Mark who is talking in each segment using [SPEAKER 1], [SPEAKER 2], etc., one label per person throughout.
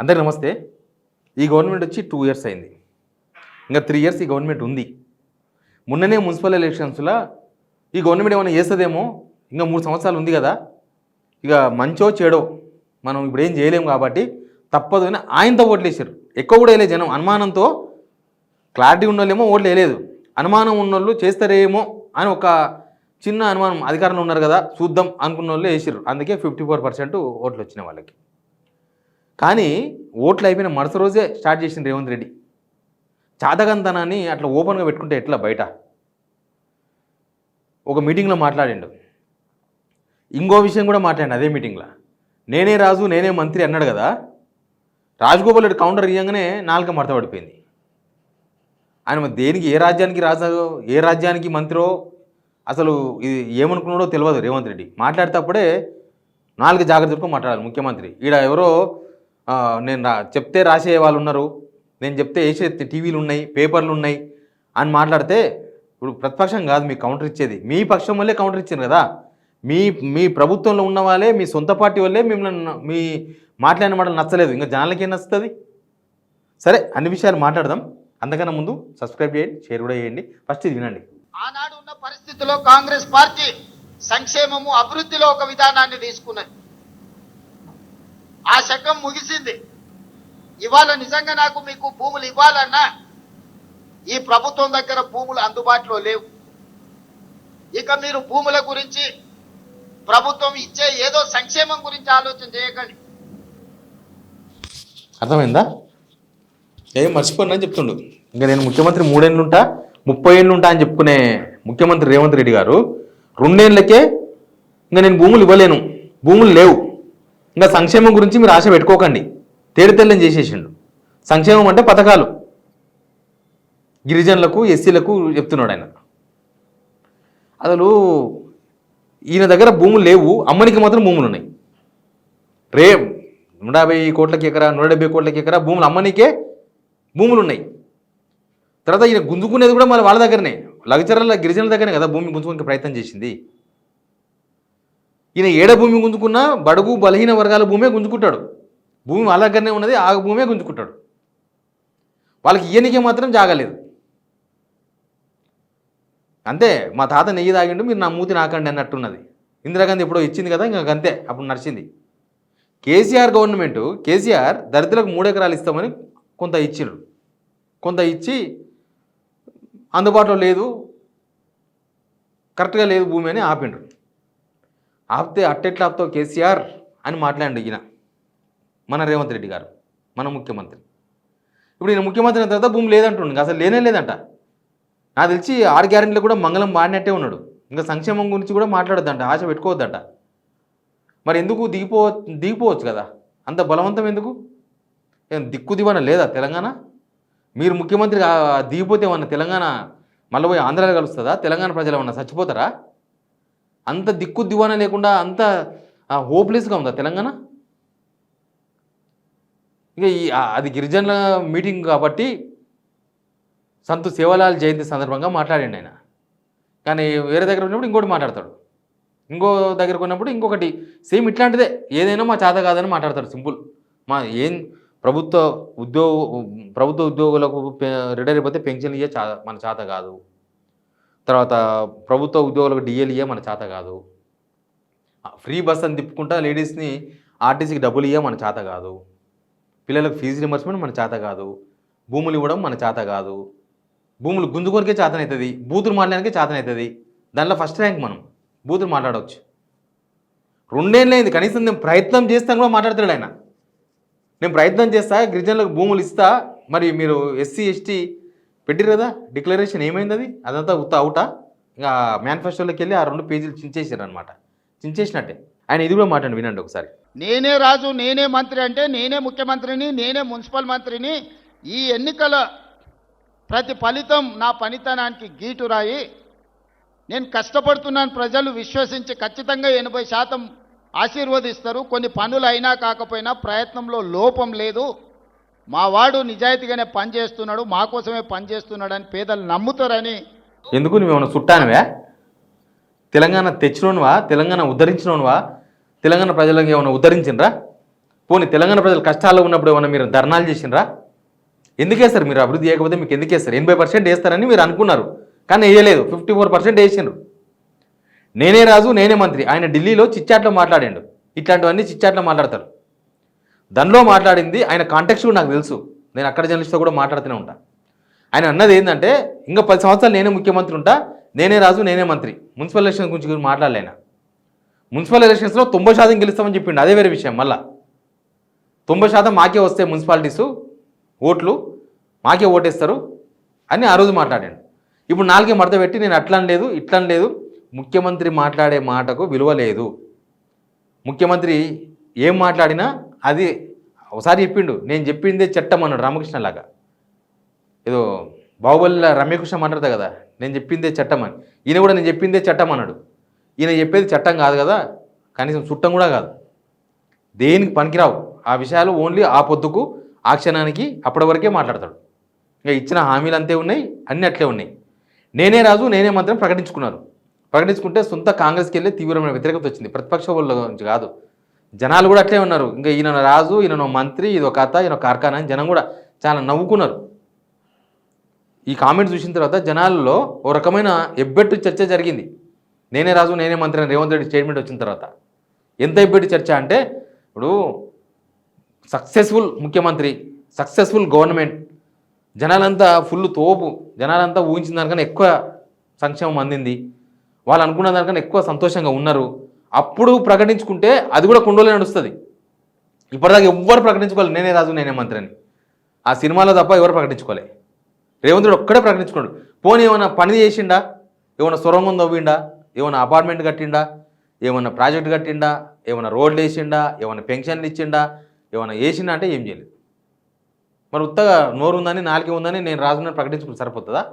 [SPEAKER 1] అందరికీ నమస్తే. ఈ గవర్నమెంట్ వచ్చి 2 ఇయర్స్ అయింది. ఇంకా 3 ఇయర్స్ ఈ గవర్నమెంట్ ఉంది. మొన్ననే మున్సిపల్ ఎలక్షన్స్లో ఈ గవర్నమెంట్ ఏమైనా చేస్తుందేమో, ఇంకా 3 సంవత్సరాలు ఉంది కదా, ఇక మంచో చెడో మనం ఇప్పుడు ఏం చేయలేము కాబట్టి తప్పదు అని ఆయనతో ఓట్లు వేసారు. ఎక్కువ కూడా వేయలేదు జనం. అనుమానంతో, క్లారిటీ ఉన్నోళ్ళేమో ఓట్లు వేయలేదు, అనుమానం ఉన్నోళ్ళు చేస్తారేమో అని ఒక చిన్న అనుమానం, అధికారంలో ఉన్నారు కదా చూద్దాం అనుకున్న వాళ్ళు వేసారు. అందుకే 54% ఓట్లు వచ్చినాయి వాళ్ళకి. కానీ ఓట్లు అయిపోయిన మరుసటి రోజే స్టార్ట్ చేసింది రేవంత్ రెడ్డి. చాతకంతనాన్ని అట్లా ఓపెన్గా పెట్టుకుంటే ఎట్లా? బయట ఒక మీటింగ్లో మాట్లాడిండు, ఇంకో విషయం కూడా మాట్లాడండి అదే మీటింగ్లో. నేనే రాజు నేనే మంత్రి అన్నాడు కదా, రాజగోపాల్ రెడ్డి కౌంటర్ ఇయ్యంగానే నాలుక మడత పడిపోయింది. ఆయన దేనికి, ఏ రాజ్యానికి రాజు, ఏ రాజ్యానికి మంత్రో అసలు ఇది ఏమనుకున్నాడో తెలియదు. రేవంత్ రెడ్డి మాట్లాడేటప్పుడే నాలుగు జాగ్రత్తగా మాట్లాడాలి ముఖ్యమంత్రి. ఈడ ఎవరో నేను చెప్తే రాసే వాళ్ళు ఉన్నారు, నేను చెప్తే వేసే టీవీలు ఉన్నాయి, పేపర్లు ఉన్నాయి అని మాట్లాడితే, ఇప్పుడు ప్రతిపక్షం కాదు మీకు కౌంటర్ ఇచ్చేది, మీ పక్షం వల్లే కౌంటర్ ఇచ్చారు కదా. మీ ప్రభుత్వంలో ఉన్న వాళ్ళే, మీ సొంత పార్టీ వల్లే మిమ్మల్ని మీ మాట్లాడిన మాటలు నచ్చలేదు, ఇంకా జనాలకి ఏం నచ్చుతుంది? సరే, అన్ని విషయాలు మాట్లాడదాం. అంతకన్నా ముందు సబ్స్క్రైబ్ చేయండి, షేర్ కూడా చేయండి. ఫస్ట్ ఇది వినండి.
[SPEAKER 2] ఆనాడు ఉన్న పరిస్థితుల్లో కాంగ్రెస్ పార్టీ సంక్షేమము అభివృద్ధిలో ఒక విధానాన్ని తీసుకున్నది. ఆ శకం ముగిసింది. ఇవాళ నిజంగా నాకు మీకు భూములు ఇవ్వాలన్నా ఈ ప్రభుత్వం దగ్గర భూములు అందుబాటులో లేవు. ఇక మీరు భూముల గురించి, ప్రభుత్వం ఇచ్చే ఏదో సంక్షేమం గురించి ఆలోచన చేయకండి.
[SPEAKER 1] అర్థమైందా? ఏం మర్చిపోయినని చెప్తుండు. ఇంకా నేను ముఖ్యమంత్రి 3 ఏళ్ళు ఉంటా, 30 ఏళ్ళు ఉంటా అని చెప్పుకునే ముఖ్యమంత్రి రేవంత్ రెడ్డి గారు 2 ఏళ్ళకే ఇంకా నేను భూములు ఇవ్వలేను, భూములు లేవు, ఇంకా సంక్షేమం గురించి మీరు ఆశ పెట్టుకోకండి, తేలితెల్లని చేసేసిండు. సంక్షేమం అంటే పథకాలు, గిరిజనులకు, ఎస్సీలకు చెప్తున్నాడు ఆయన. అసలు ఈయన దగ్గర భూములు లేవు, అమ్మనికి మాత్రం భూములు ఉన్నాయి. 150 కోట్లకి ఎకరా, 170 కోట్లకి ఎకరా భూములు అమ్మనికే భూములు ఉన్నాయి. తర్వాత ఈయన గుంజుకునేది కూడా మళ్ళీ వాళ్ళ దగ్గరనే, లగచర్ల గిరిజనుల దగ్గరనే కదా భూమి గుంజుకునే ప్రయత్నం చేసింది. ఈయన ఏడ భూమి గుంజుకున్నా బడుగు బలహీన వర్గాల భూమే గుంజుకుంటాడు. భూమి వాళ్ళ దగ్గరనే ఉన్నది, ఆ భూమే గుంజుకుంటాడు. వాళ్ళకి ఈయనకే మాత్రం జాగలేదు. అంతే, మా తాత నెయ్యి తాగిండు, మీరు నా మూతి నాకండి అన్నట్టున్నది. ఇందిరాగాంధీ ఎప్పుడో ఇచ్చింది కదా, ఇంకా అంతే, అప్పుడు నడిచింది. కేసీఆర్ గవర్నమెంట్, కేసీఆర్ దళితులకు 3 ఎకరాలు ఇస్తామని కొంత ఇచ్చిర్రు, కొంత ఇచ్చి అందుబాటులో లేదు, కరెక్ట్గా లేదు భూమి అని ఆపిండ్రు. ఆపితే అట్టెట్లా ఆపుతావు కేసీఆర్ అని మాట్లాడండి ఈయన, మన రేవంత్ రెడ్డి గారు, మన ముఖ్యమంత్రి. ఇప్పుడు ఈయన ముఖ్యమంత్రి అయిన తర్వాత భూమి లేదంటుండు, అసలు లేనే లేదంట. నాకు తెలిసి 6 గ్యారెంటీలు కూడా మంగళం వాడినట్టే ఉన్నాడు. ఇంకా సంక్షేమం గురించి కూడా మాట్లాడొద్దంట, ఆశ పెట్టుకోవద్దంట. మరి ఎందుకు దిగిపోవచ్చు కదా, అంత బలవంతం ఎందుకు? ఏం దిక్కు దివాన లేదా తెలంగాణ? మీరు ముఖ్యమంత్రి దిగిపోతే ఏమన్నా తెలంగాణ మళ్ళీ పోయి ఆంధ్రాలో కలుస్తుందా? తెలంగాణ ప్రజలు ఏమన్నా చచ్చిపోతారా? అంత దిక్కు దివాన లేకుండా అంత హోప్లెస్గా ఉందా తెలంగాణ? ఇక అది గిరిజనుల మీటింగ్ కాబట్టి సంతు సేవలాల్ జయంతి సందర్భంగా మాట్లాడండి ఆయన. కానీ వేరే దగ్గర ఉన్నప్పుడు ఇంకోటి మాట్లాడతాడు, ఇంకో దగ్గరకు ఉన్నప్పుడు ఇంకొకటి, సేమ్ ఇట్లాంటిదే, ఏదైనా మా చేత కాదని మాట్లాడతాడు. సింపుల్, మా ఏం ప్రభుత్వ ఉద్యోగులకు రిటైర్ అయిపోతే పెన్షన్ ఇయ్యే మన చేత కాదు, తర్వాత ప్రభుత్వ ఉద్యోగులకు డిఎల్ ఇయ్యే మన చేత కాదు, ఫ్రీ బస్ అని తిప్పుకుంటా లేడీస్ని ఆర్టీసీకి డబ్బులు ఇయ్యే మన చేత కాదు, పిల్లలకు ఫీజు రింబర్స్మెంట్ మన చేత కాదు, భూములు ఇవ్వడం మన చేత కాదు, భూములు గుంజుకొనికే చేతనవుతుంది, బూతులు మాట్లాడానికే చేతనవుతుంది. దాంట్లో ఫస్ట్ ర్యాంక్ మనం, బూతులు మాట్లాడవచ్చు. 2 ఏళ్ళు అయింది, కనీసం నేను ప్రయత్నం చేస్తాను కూడా మాట్లాడతాడు ఆయన. నేను ప్రయత్నం చేస్తా, గిరిజనులకు భూములు ఇస్తా, మరి మీరు ఎస్సీ ఎస్టీ పెట్టిరు కదా డిక్లరేషన్, ఏమైంది అది? అదంతా అవుటా? ఇంకా మేనిఫెస్టోలోకి వెళ్ళి ఆ 2 పేజీలు చించేసారు అనమాట, చించేసినట్టే. ఆయన ఇది కూడా మాట్లాడి వినండి ఒకసారి.
[SPEAKER 2] నేనే రాజు నేనే మంత్రి అంటే, నేనే ముఖ్యమంత్రిని, నేనే మున్సిపల్ మంత్రిని, ఈ ఎన్నికల ప్రతి ఫలితం నా పనితనానికి గీటురాయి, నేను కష్టపడుతున్నాను, ప్రజలు విశ్వసించి ఖచ్చితంగా 80% ఆశీర్వదిస్తారు, కొన్ని పనులు అయినా కాకపోయినా ప్రయత్నంలో లోపం లేదు, మా వాడు నిజాయితీగానే పనిచేస్తున్నాడు, మా కోసమే పనిచేస్తున్నాడు అని పేదలు నమ్ముతారని.
[SPEAKER 1] ఎందుకు నువ్వేమన్నా చుట్టానువా? తెలంగాణ తెచ్చినోనువా? తెలంగాణ ఉద్ధరించినోనువా? తెలంగాణ ప్రజలకు ఏమైనా ఉద్ధరించినరా? పోనీ తెలంగాణ ప్రజలు కష్టాల్లో ఉన్నప్పుడు ఏమన్నా మీరు ధర్నాలు చేసినరా? ఎందుకు వేస్తారు మీరు? అభివృద్ధి చేయకపోతే మీకు ఎందుకు వేస్తారు? 80% వేస్తారని మీరు అనుకున్నారు, కానీ వేయలేదు. 54% వేసిండ్రు. నేనే రాజు నేనే మంత్రి. ఆయన ఢిల్లీలో చిచ్చాట్లో మాట్లాడాడు. ఇట్లాంటివన్నీ చిచ్చాట్లో మాట్లాడతారు. దానిలో మాట్లాడింది ఆయన కాంటెక్స్ట్ కూడా నాకు తెలుసు. నేను అక్కడ జర్నలిస్ట్తో కూడా మాట్లాడుతూనే ఉంటా. ఆయన అన్నది ఏంటంటే, ఇంకా 10 సంవత్సరాలు నేనే ముఖ్యమంత్రి ఉంటా, నేనే రాజు నేనే మంత్రి. మున్సిపల్ ఎలక్షన్ గురించి మాట్లాడలేనా? మున్సిపల్ ఎలక్షన్స్లో 90% గెలుస్తామని చెప్పిండు. అదే వేరే విషయం. మళ్ళా 90% మాకే వస్తాయి మున్సిపాలిటీసు ఓట్లు, మాకే ఓటేస్తారు అని ఆ రోజు మాట్లాడాడు. ఇప్పుడు 4 మడత పెట్టి నేను అట్లా లేదు ఇట్లా లేదు. ముఖ్యమంత్రి మాట్లాడే మాటకు విలువ లేదు. ముఖ్యమంత్రి ఏం మాట్లాడినా అది ఒకసారి చెప్పిండు, నేను చెప్పిందే చట్టం అన్నాడు రామకృష్ణలాగా. ఏదో బాహుబలిలో రమ్యకృష్ణ మాట్లాడతా కదా, నేను చెప్పిందే చట్టం అని. ఈయన కూడా నేను చెప్పిందే చట్టం అన్నాడు. ఈయన చెప్పేది చట్టం కాదు కదా, కనీసం చుట్టం కూడా కాదు, దేనికి పనికిరావు ఆ విషయాలు. ఓన్లీ ఆ పొద్దుకు ఆ క్షణానికి అప్పటి వరకే మాట్లాడతాడు. ఇంకా ఇచ్చిన హామీలు అంతే ఉన్నాయి, అన్నీ అట్లే ఉన్నాయి. నేనే రాజు నేనే మంత్రం ప్రకటించుకున్నారు. ప్రకటించుకుంటే సొంత కాంగ్రెస్కి వెళ్ళి తీవ్రమైన వ్యతిరేకత వచ్చింది. ప్రతిపక్ష వాళ్ళ నుంచి కాదు, జనాలు కూడా అట్లే ఉన్నారు. ఇంకా ఈయన రాజు ఈయన మంత్రి, ఇదో కథ, ఈయన కార్ఖానా అని జనం కూడా చాలా నవ్వుకున్నారు. ఈ కామెంట్ చూసిన తర్వాత జనాల్లో ఓ రకమైన ఎబ్బెట్టు చర్చ జరిగింది. నేనే రాజు నేనే మంత్రి అని రేవంత్ రెడ్డి స్టేట్మెంట్ వచ్చిన తర్వాత ఎంత ఎబ్బెట్టు చర్చ అంటే, ఇప్పుడు సక్సెస్ఫుల్ ముఖ్యమంత్రి, సక్సెస్ఫుల్ గవర్నమెంట్, జనాలంతా ఫుల్ తోపు, జనాలంతా ఊహించిన దానికన్నా ఎక్కువ సంక్షేమం అందింది, వాళ్ళు అనుకున్న దానికన్నా ఎక్కువ సంతోషంగా ఉన్నారు. అప్పుడు ప్రకటించుకుంటే అది కూడా కొండలే నడుస్తుంది. ఇప్పటిదాకా ఎవ్వరు ప్రకటించుకోవాలి నేనే రాజు నేనే మంత్రి అని. ఆ సినిమాలో తప్ప ఎవరు ప్రకటించుకోలే. రేవంత్ రెడ్డి ఒక్కడే ప్రకటించుకోండు. పోనీ ఏమైనా పని చేసిండా? ఏమైనా సొరంగం తవ్విండా? ఏమైనా అపార్ట్మెంట్ కట్టిండా? ఏమైనా ప్రాజెక్ట్ కట్టిండా? ఏమైనా రోడ్లు వేసిండా? ఏమైనా పెన్షన్లు ఇచ్చిండా? ఏమైనా వేసిండా అంటే ఏం చేయలేదు. మరి ఉత్తగా నోరు ఉందని నాలుగే ఉందని నేను రాజుని ప్రకటించుకుని సరిపోతుందా?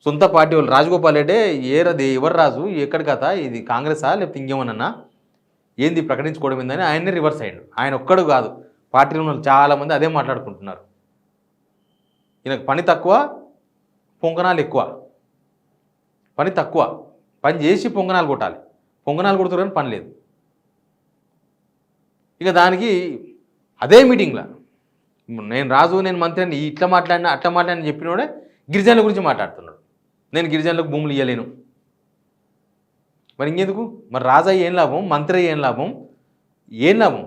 [SPEAKER 1] సొంత పార్టీ వాళ్ళు రాజగోపాల్ రెడ్డి ఏరది ఎవరు రాజు ఎక్కడి కథ, ఇది కాంగ్రెసా లేకపోతే ఇంకేమన్నా ఏంది ప్రకటించుకోవడం ఏందని ఆయన్నే రివర్స్ అయ్యాడు. ఆయన ఒక్కడు కాదు, పార్టీలో ఉన్న చాలామంది అదే మాట్లాడుకుంటున్నారు. ఈయనకు పని తక్కువ, పొంగనాలు ఎక్కువ. పని తక్కువ, పని చేసి పొంగనాలు కొట్టాలి. పొంగనాలు కొడుతున్నారు కానీ పని లేదు. ఇక దానికి అదే మీటింగ్లో నేను రాజు నేను మంత్రి అని ఇట్లా మాట్లాడినా అట్లా మాట్లాడినా చెప్పినోడే గిరిజనుల గురించి మాట్లాడుతున్నాడు. నేను గిరిజనులకు భూములు ఇవ్వలేను. మరి ఇంకెందుకు? మరి రాజా ఏం లాభం, మంత్రి ఏం లాభం, ఏం లాభం?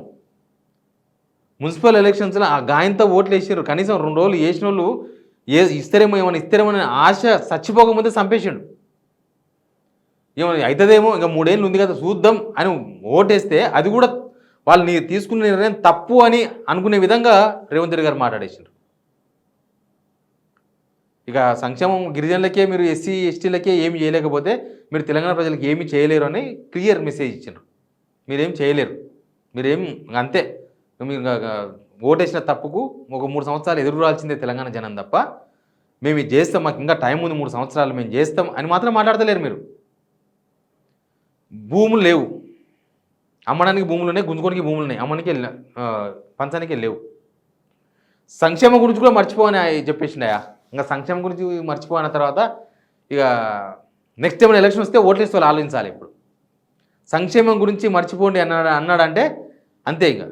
[SPEAKER 1] మున్సిపల్ ఎలక్షన్స్లో ఆ గాయంతో ఓట్లు వేసారు. కనీసం 2 రోజులు వేసిన వాళ్ళు ఇస్తారేమో ఏమైనా ఇస్తారేమో అని ఆశ చచ్చిపోకముందే చంపేసిండు. ఏమైనా అవుతుందేమో ఇంకా 3 ఏళ్ళు ఉంది కదా చూద్దాం అని ఓటేస్తే అది కూడా వాళ్ళు తీసుకునే నిర్ణయం తప్పు అని అనుకునే విధంగా రేవంత్ రెడ్డి గారు మాట్లాడేసిండ్రు. ఇక సంక్షేమం గిరిజనులకే మీరు ఎస్సీ ఎస్టీలకే ఏమి చేయలేకపోతే మీరు తెలంగాణ ప్రజలకు ఏమి చేయలేరు అని క్లియర్ మెసేజ్ ఇచ్చిండ్రు. మీరేం చేయలేరు, మీరేం అంతే, మీరు ఓటేసిన తప్పుకు ఒక 3 సంవత్సరాలు ఎదురు రాల్సిందే తెలంగాణ జనం తప్ప మేము ఇది చేస్తాం, మాకు ఇంకా టైం ఉంది 3 సంవత్సరాలు మేము చేస్తాం అని మాత్రం మాట్లాడతలేరు. మీరు భూములు లేవు, అమ్మడానికి భూములు ఉన్నాయి, గుంజుకోనికి భూములు ఉన్నాయి, అమ్మనికి పంచానికి లేవు. సంక్షేమం గురించి కూడా మర్చిపోవని చెప్పేసిండయా. ఇంకా సంక్షేమం గురించి మర్చిపోయిన తర్వాత ఇక నెక్స్ట్ ఏమైనా ఎలక్షన్ వస్తే ఓట్లేస్తే వాళ్ళు ఆలోచించాలి. ఇప్పుడు సంక్షేమం గురించి మర్చిపోండి అన్నాడంటే అంతే. ఇక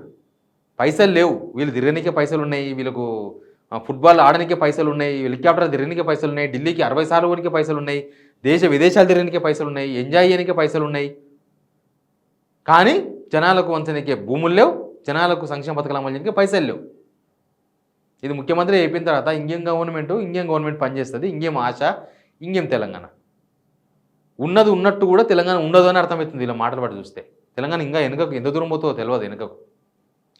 [SPEAKER 1] పైసలు లేవు, వీళ్ళు తిరగనికే పైసలు ఉన్నాయి, వీళ్ళకు ఫుట్బాల్ ఆడనికే పైసలు ఉన్నాయి, హెలికాప్టర్ తిరగనికే పైసలు ఉన్నాయి, ఢిల్లీకి 60 సార్లు కొనికే పైసలు ఉన్నాయి, దేశ విదేశాలు తిరగనికే పైసలు ఉన్నాయి, ఎంజాయ్ చేయనికే పైసలు ఉన్నాయి. కానీ జనాలకు వంచనికే భూములు లేవు, జనాలకు సంక్షేమ పథకాలు అమలు చేయడానికి పైసలు లేవు. ఇది ముఖ్యమంత్రి అయిపోయిన తర్వాత ఇంకేం గవర్నమెంట్ పనిచేస్తుంది, ఇంకేం ఆశ, ఇంకేం తెలంగాణ ఉన్నది ఉన్నట్టు కూడా తెలంగాణ ఉండదు అని అర్థమవుతుంది ఇలా మాటలు పట్టి చూస్తే. తెలంగాణ ఇంకా వెనుకకు ఎంత దూరం పోతుందో తెలియదు. వెనుకకు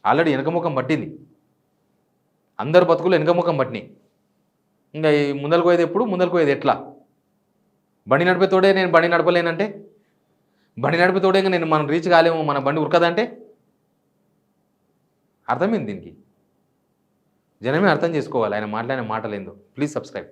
[SPEAKER 1] ఆల్రెడీ వెనకముఖం పట్టింది, అందరు బతుకులు వెనకముఖం పట్టినాయి. ఇంకా ఈ ముందరకు పోయేది ఎప్పుడు, ముందరకు పోయేది ఎట్లా? బండి నడిపేతోడే నేను బండి నడపలేనంటే, బండి నడిపేతోడే ఇంకా నేను మనం రీచ్ కాలేము, మన బండి ఉరకదంటే అర్థమైంది. దీనికి జనమే అర్థం చేసుకోవాలి ఆయన మాట్లాడిన మాటలు ఏందో. Please subscribe.